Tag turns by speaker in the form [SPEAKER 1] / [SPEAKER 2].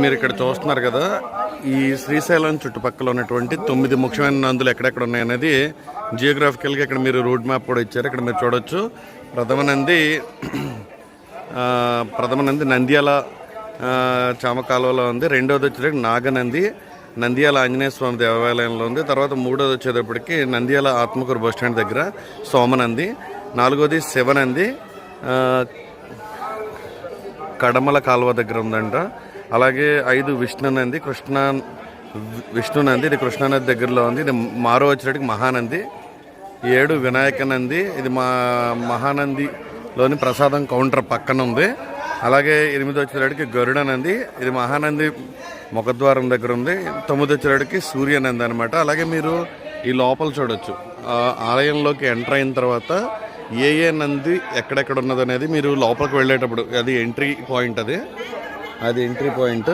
[SPEAKER 1] మీరు ఇక్కడ చూస్తున్నారు కదా, ఈ శ్రీశైలం చుట్టుపక్కల ఉన్నటువంటి 9 ముఖ్యమైన నందులు ఎక్కడెక్కడ ఉన్నాయనేది జియోగ్రాఫికల్గా ఇక్కడ మీరు రోడ్ మ్యాప్ కూడా ఇచ్చారు. ఇక్కడ మీరు చూడొచ్చు. ప్రథమ నంది నంద్యాల చామకాలువలో ఉంది. రెండోది వచ్చేటప్పటికి నాగనంది నంద్యాల ఆంజనేయ స్వామి దేవాలయంలో ఉంది. తర్వాత మూడోది వచ్చేటప్పటికి నంద్యాల ఆత్మకూరు బస్ స్టాండ్ దగ్గర సోమనంది. నాలుగోది శివనంది కడమల కాలువ దగ్గర ఉందంట. అలాగే 5 విష్ణునంది విష్ణునంది, ఇది కృష్ణానది దగ్గరలో ఉంది. ఇది మారో వచ్చేటికి మహానంది. 7 వినాయకనంది, ఇది మహానందిలోని ప్రసాదం కౌంటర్ పక్కన ఉంది. అలాగే 8 వచ్చేటికి గరుడనంది, ఇది మహానంది ముఖద్వారం దగ్గర ఉంది. 9 వచ్చేటికి సూర్యనంది అనమాట. అలాగే మీరు ఈ లోపల చూడొచ్చు, ఆలయంలోకి ఎంటర్ అయిన తర్వాత ఏ నంది ఎక్కడెక్కడ ఉన్నది అనేది మీరు లోపలికి వెళ్ళేటప్పుడు అది ఎంట్రీ పాయింట్, అది ఎంట్రీ పాయింట్.